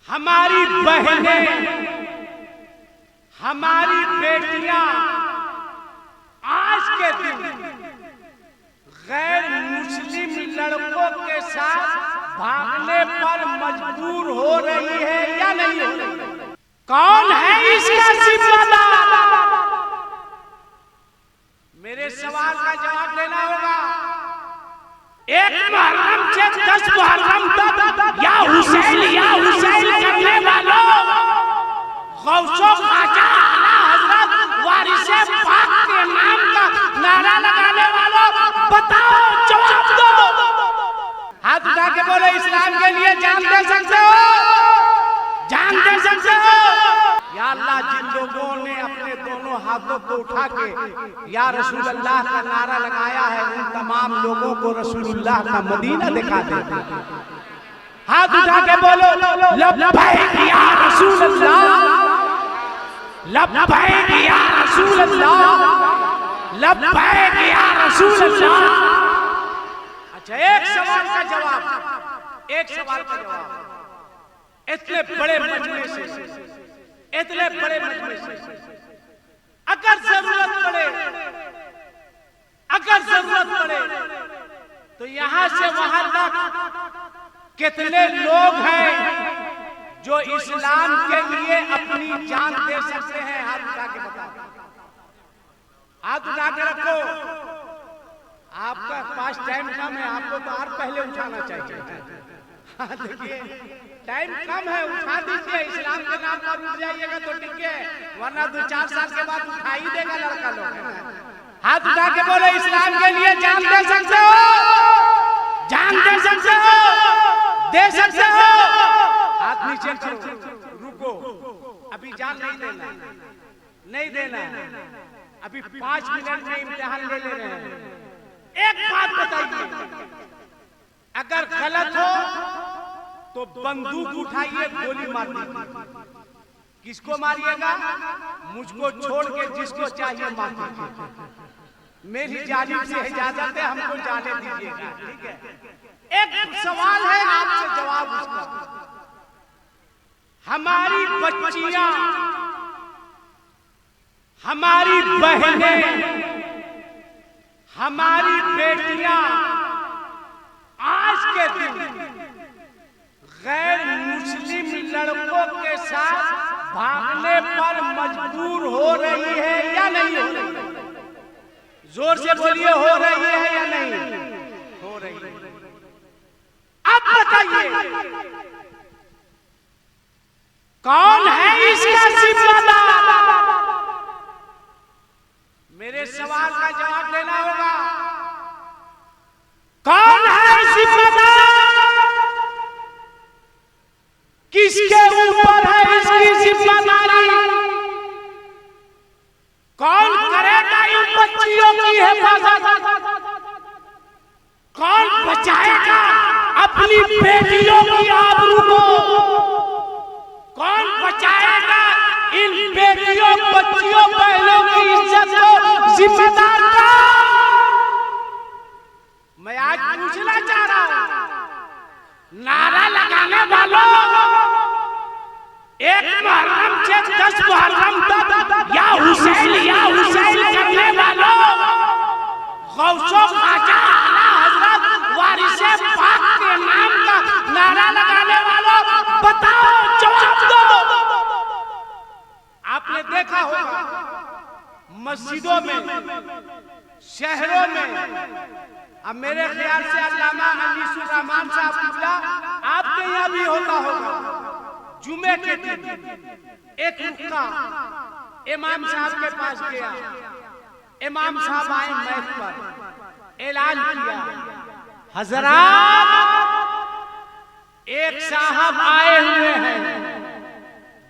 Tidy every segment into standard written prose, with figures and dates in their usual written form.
हमारी बहनें, हमारी बेटियां आज के दिन गैर मुस्लिम लड़कों के साथ भागने पर मजबूर हो रही है या नहीं हो रही? कौन है इसका जिम्मेदार? मेरे सवाल का जवाब देना होगा। एक मुहर्रम से 10 मुहर्रम तक या हुसैन करने वालों, गौसो ख्वाजा आला हजरत वारिसे पाक के नाम का नारा लगाने वालों, बताओ, जवाब दो। हाथ उठा के बोले, इस्लाम के लिए जान दे सकते हो? जान दे सकते हो? या अल्लाह, जिन लोगों ने अपने दोनों हाथों को उठा के या रसूलुल्लाह का नारा लगाया है, उन तमाम लोगों को रसूलुल्लाह का मदीना दिखा दे। हाथ उठा के बोलो, लब्बैक या रसूलुल्लाह, लब्बैक या रसूलुल्लाह, लब्बैक या रसूलुल्लाह। अच्छा, एक सवाल का जवाब, एक सवाल का जवाब। इतने बड़े मजमे से, इतने बड़े मजमे से अगर जरूरत पड़े तो यहां से वहां तक कितने लोग हैं जो इस्लाम के लिए अपनी जान दे सकते हैं? हाथ उठा के बताओ, हाथ उठा के रखो। आपका पास टाइम कम है, आपको तो और पहले उठाना चाहिए। हाँ, देखिए, टाइम कम है, उठा दीजिए। इस्लाम के नाम पर उठ जाइएगा तो ठीक है, वरना 2-4 साल के बाद उठा ही देगा लड़का लोग। हाथ उठा के बोले, इस्लाम के लिए जान दे सकते हो? जान दे सकते हो? दे सकते हो? हाथ नीचे करो, रुको, अभी जान नहीं देना, नहीं देना। अभी 5 मिनट में इम्तिहान ले रहे हैं। एक बात बताइए, अगर गलत हो तो बंदूक उठाइए, गोली मार दीजिए। किसको मारिएगा? मुझको छोड़ के जिसको चाहिए मार दीजिए। मेरी जानिब से इजाजत है, हमको जाने दीजिएगा, ठीक है? एक सवाल है, आपसे जवाब उसका। हमारी बच्चियां, हमारी बहनें, हमारी बेटियां आज के दिन गैर मुस्लिम लड़कों के साथ भागने पर मजबूर हो रही है या नहीं हो रही? जोर से बोलिए, हो रही है या नहीं हो रही? अब बताइए, कौन है इसका जिम्मेदार? मेरे सवाल का जवाब देना होगा। कौन है जिम्मेदार? किसके ऊपर है इसकी जिम्मेदारी? कौन करेगा इन बच्चियों की हिफाजत? कौन बचाएगा अपनी बेटियों की आबरू को? कौन बचाएगा इन बेटियों, बच्चियों, बहनों की इज्जत को? जिम्मेदार कौन? मैं आज पूछना चाह रहा हूं, नारा लगाने वालों, एक मुहर्रम से 10 मुहर्रम तक या हुसैन करने वालों, गौसो ख्वाजा आला हजरत वारिसे पाक के नाम का नारा लगाने वालों, बताओ, जवाब दो। आपने देखा होगा मस्जिदों में, शहरों में, अब मेरे ख्याल से अल्लामा अनीसुर रहमान साहब किबला आपके यहाँ भी होता होगा। जुमे के दिन एक रुक्का इमाम साहब के पास गया। इमाम साहब आए मैक पर, ऐलान किया, हजरात, एक साहब आए हुए हैं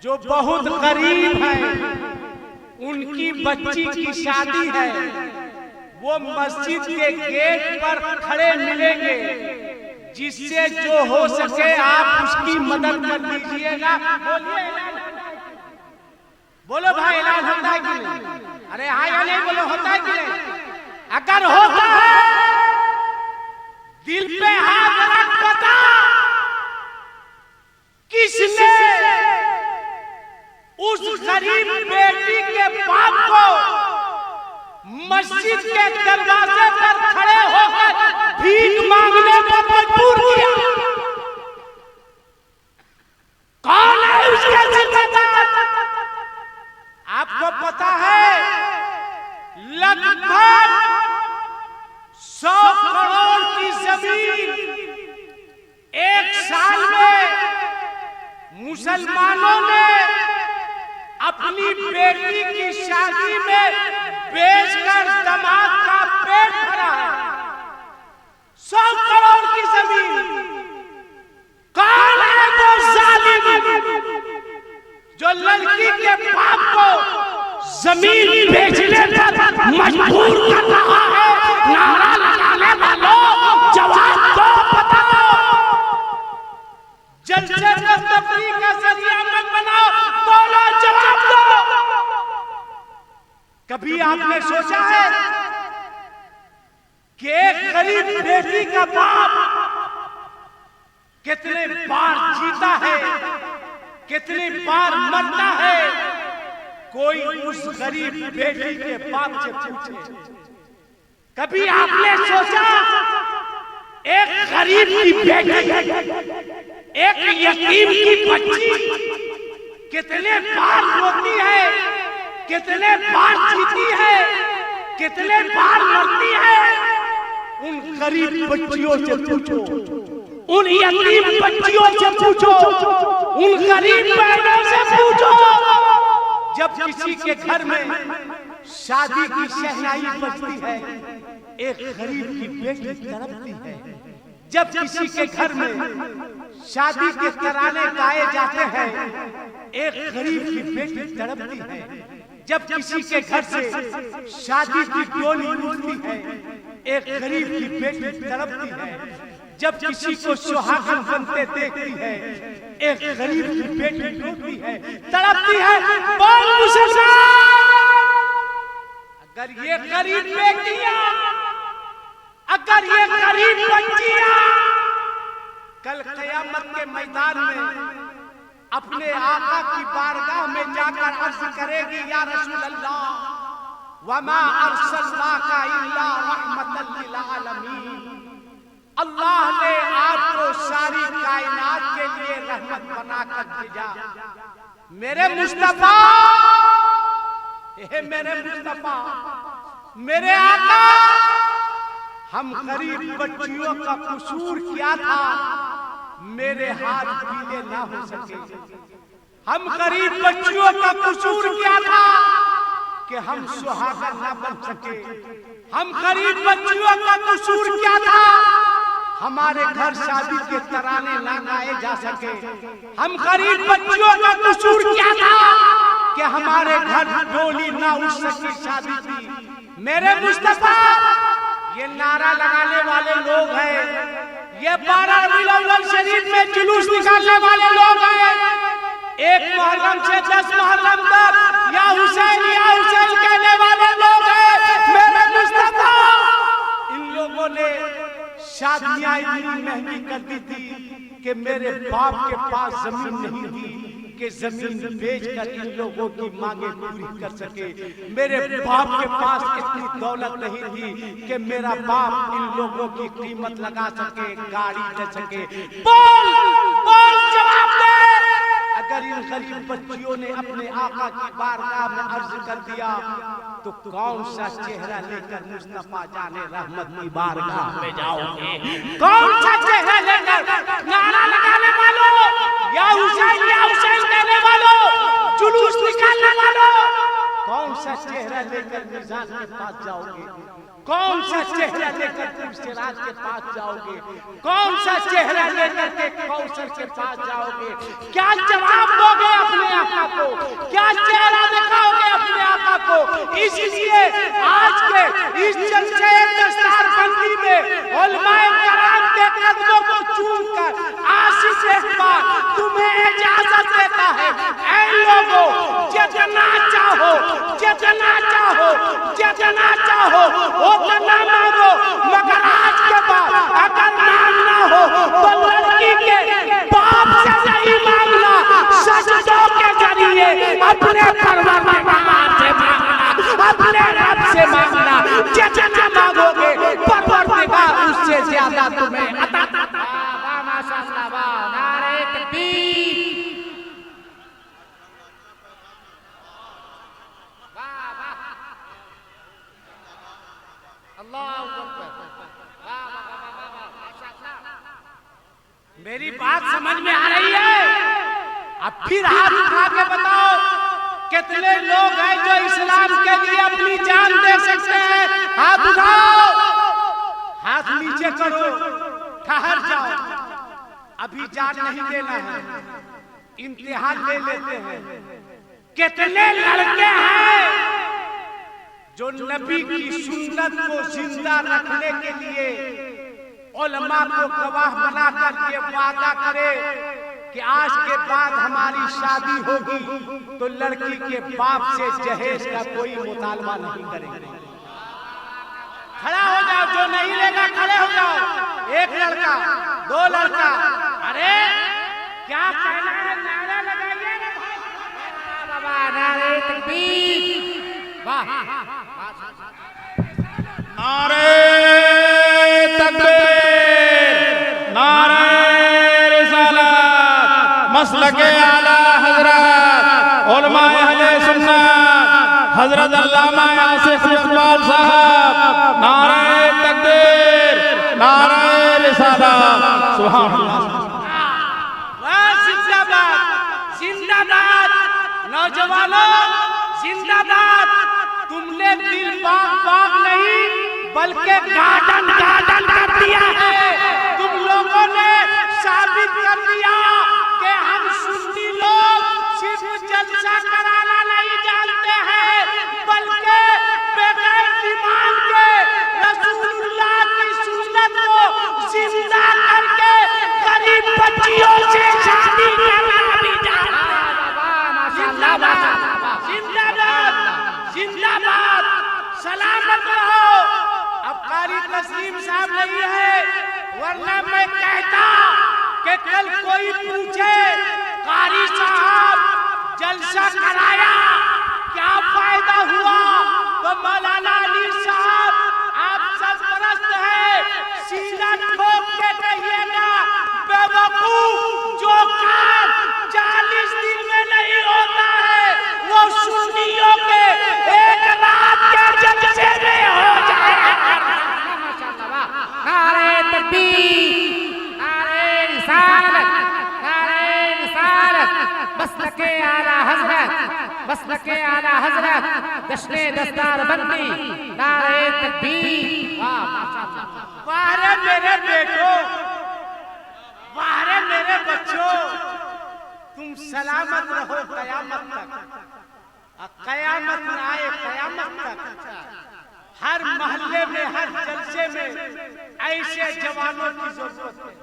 जो बहुत गरीब हैं, उनकी बच्ची की शादी है, वो मस्जिद के गेट पर खड़े मिलेंगे, जिससे जो हो सके आप उसकी मदद कर दीजिएगा। बोलो भाई, ऐलान होता है कि नहीं? अरे हाँ या नहीं बोलो, होता है कि नहीं? अगर होता है, दिल पे हाथ रख बता, किसने गरीब बेटी के बाप को मस्जिद के दरवाजे पर खड़े होकर भीख मांगने पर मजबूर किया। कौन है उसके जिम्मेदार? आपको पता है लगभग 100 करोड़ की जमीन एक साल में मुसलमानों ने अपनी बेटी की शादी में बेचकर दामाद का पेट भरा है। 100 करोड़ की जमीन। कौन है वो जालिम जो लड़की के बाप को जमीन बेचने पर मजबूर कर रहा है? नारा लगाने वालों जवाब दो, बताओ। जलसे को तफरीक का जरिया मत बनाओ, बोलो जवाब दो। कभी आपने सोचा है कि एक गरीब बेटी का बाप कितने बार जीता है, कितनी बार मरता है? कोई उस गरीब बेटी के बाप से पूछे। कभी आपने सोचा एक गरीब की बेटी, एक यतीम की बच्ची कितने बार रोती है, कितने बार जीती है, कितने बार मरती है? उन गरीब बच्चियों से पूछो, उन यतीम बच्चियों से पूछो, उन गरीब बहनों से पूछो। जब किसी के घर में शादी की शहनाई बजती है, एक गरीब की बेटी तड़पती है। जब किसी के घर में शादी के तराने गाए जाते हैं, एक गरीब की बेटी तड़पती है। जब किसी के घर से शादी की डोली उठती है, एक गरीब की बेटी तड़पती है। जब किसी को सुहागन बनते देखती है, एक गरीब की बेटी रोती है, तड़पती है। बोल मुसलमान, अगर ये गरीब बेटियां, अगर ये गरीब बच्चियां कल क़यामत के मैदान में अपने आका की बारगाह में जाकर अर्ज करेगी, या रसूल अल्लाह वमा अरसलनाका इल्ला रहमतल लिल आलमीन, अल्लाह ने आपको सारी कायनात के लिए रहमत बनाकर भेजा। मेरे मुस्तफा, मेरे मुस्तफा, मेरे आका, हम गरीब बच्चियों का कसूर क्या था मेरे हाथ पीले ना हो सके? हम गरीब बच्चियों का कसूर क्या था कि हम सुहागन ना बन सके? हम गरीब बच्चियों का कसूर क्या था हमारे घर शादी के तराने ना गाए जा सके? हम गरीब बच्चियों का कसूर क्या था कि हमारे घर डोली ना उठ सकी शादी की? मेरे मुस्तफा, ये नारा लगाने वाले लोग हैं, ये 12 रबीउल अव्वल शरीफ में जुलूस निकालने वाले लोग हैं, 1 मुहर्रम से 10 मुहर्रम तक या हुसैन कहने वाले लोग हैं। मेरे मुस्तफा, इन लोगों ने शादियां इतनी महंगी कर दी थी कि मेरे बाप के पास जमीन नहीं थी कि जमीन बेचकर इन लोगों की मांगे पूरी कर सके। मेरे बाप के पास इतनी दौलत नहीं थी कि मेरा बाप इन लोगों की कीमत लगा सके, गाड़ी ले सके। बोल बोल, जवाब दे। अगर इन गरीब बच्चियों ने अपने आका की बारगाह में अर्ज कर दिया तो कौन सा चेहरा लेकर मुस्तफा जाने रहमत की बारगाह में जाओगे? कौन सा चेहरा लेकर? नारा लगाने वालों, या हुसैन कहने वालों, जुलूस निकालने वालों, कौन सा चेहरा लेकर मिजान के पास जाओगे? कौन सा चेहरा लेकर सिराज के पास जाओगे? कौन सा चेहरा लेकर के कौसर के पास जाओगे? क्या जवाब दोगे अपने आका को? क्या चेहरा दिखाओगे अपने आका को? इसलिए आज के इस जलसे दस्तारबंदी में उलमाए कराम के कदमों को चूमकर आशीष इकबाल तुम्हें इजाजत देता है। ऐ लोगों, जितना चाहो, जितना चाहो, जितना चाहो उतना मांगो, मगर आज के बाद अगर मांगना हो तो लड़की के बाप से नहीं मांगना, सजदों के जरिए अपने परवरदिगार से मांगना, अपने रब से मांगना। जितना मांगोगे परवरदिगार उससे ज्यादा तुम्हें अता। वाह माशाअल्लाह, वाह, नारे तकबीर, वाह वाह, अल्लाहू अकबर, वाह वाह वाह वाह, माशाअल्लाह। मेरी बात समझ में आ रही है? अब फिर हाथ उठा के बताओ कितने लोग हैं जो इस्लाम के लिए अपनी जान दे सकते हैं? हाथ उठाओ, हाथ नीचे करो, ठहर जाओ, अभी जान नहीं देना है, इम्तिहान ले लेते हैं। कितने लड़के हैं जो नबी की सुन्नत को जिंदा रखने के लिए उलमा को गवाह बना करके वादा करे कि आज के बाद हमारी शादी होगी तो लड़की के बाप से जहेज का कोई मुतालबा नहीं करेंगे। खड़ा हो जाओ, जो नहीं लेगा खड़े हो जाओ। एक लड़का, दो लड़का, अरे क्या कहना है? नारा लगाइए ना भाई, बाबा नारे तकबीर, वाह, नारे तकबीर, नारे रिसालत, मसलके आला हजरत उलमाए अहले सुन्नत हजरत अल्लामा आसिफ इकबाल साहब, नारे तकबीर, नारे रिसालत, सुभान अल्लाह। जिंदाबाद, जिंदाबाद नौजवानों, जिंदाबाद। तुमने दिल बाग बाग नहीं बल्कि गार्डन गार्डन कर दिया है। तुम लोगों ने साबित कर दिया कि हम सुन्नी लोग सिर्फ जलसा कराना नहीं जानते हैं बल्कि बगैर दिमाग के रसूलुल्लाह की सुन्नत को जिंदा करके गरीब बच्चियों से शादी करना भी जानते हैं। जिंदाबाद, जिंदाबाद, जिंदाबाद, सलामत रहो। अब कारी तस्लीम साहब नहीं है, वरना मैं कहता कि कल कोई पूछे कारी साहब जलसा कराया क्या फायदा हुआ, तो मौलाना अली साहब आप सरपरस्त है, सीना ठोक के कहिएगा बेवकूफ, जो काम 40 दिन में नहीं होता है वो सुन्नियों के एक रात के जलसे में हो जाएगा। नारे तकबीर, नारे रिसालत, नारे रिसालत, मसलके आला हजरत, मसलके आला हजरत, जश्ने दस्तार बंदी, नारे तकबीर, वाह माशाअल्लाह। वाह रे मेरे बेटो, वाह रे मेरे बच्चों, तुम सलामत रहो कयामत तक। कयामत न आए, कयामत तक हर मोहल्ले में, हर जलसे में ऐसे जवानों की जरूरत है,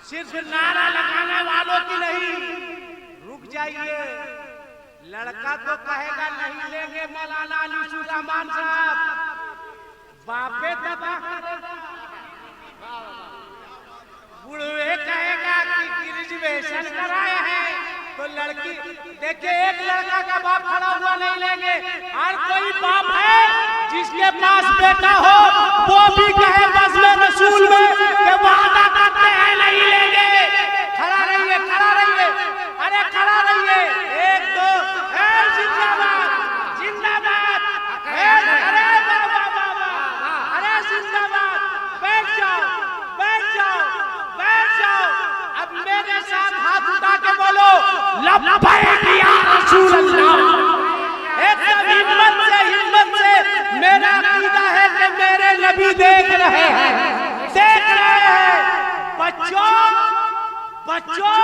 सिर्फ नारा लगाने वालों की नहीं। रुक जाइए, लड़का तो कहेगा नहीं लेंगे मौलाना अली सुलेमान साहब, बापे तबाह करेगा, बुढ़वे कहेगा कि ग्रेजुएशन कराए हैं तो लड़की। देखिए, एक लड़का का बाप खड़ा हुआ नहीं लेंगे, हर कोई बाप है जिसके पास बेटा हो वो भी कहे बस में रसूल में के वादा करते हैं नहीं लेंगे। खड़ा रहिए, खड़ा रहिए, अरे खड़ा रहिए, एक दो, जिंदाबाद, जिंदाबाद, अरे बाबा बाबा, अरे जिंदाबाद, बैठ जाओ, बैठ जाओ, बैठ जाओ। अब मेरे साथ हाथ उठा के बोलो लब्बैक या रसूल अल्लाह। एकदम हिम्मत से मेरा अकीदा है कि मेरे नबी देख रहे हैं, देख रहे हैं। बच्चों, बच्चों,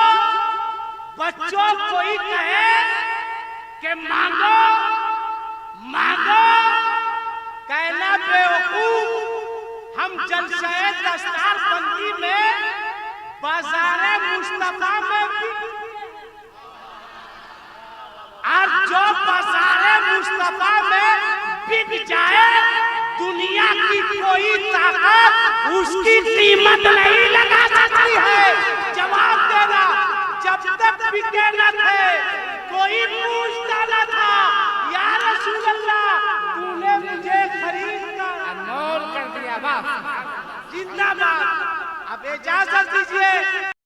बच्चों, कोई कहे कि मांगो, मांगो, कहना बेवकूफ। हम जलसे दस्तार बंदी में बाजारे मुस्तफा में भी, और जो बाजारे मुस्तफा में बिक जाए दुनिया की कोई ताकत उसकी कीमत नहीं लगा सकती है। जवाब देना, जब तक बिके न थे कोई कोई पूछता न था, या रसूल अल्लाह तूने मुझे खरीद कर अनमोल कर दिया। वाह, जिंदाबाद। अब इजाजत दीजिए।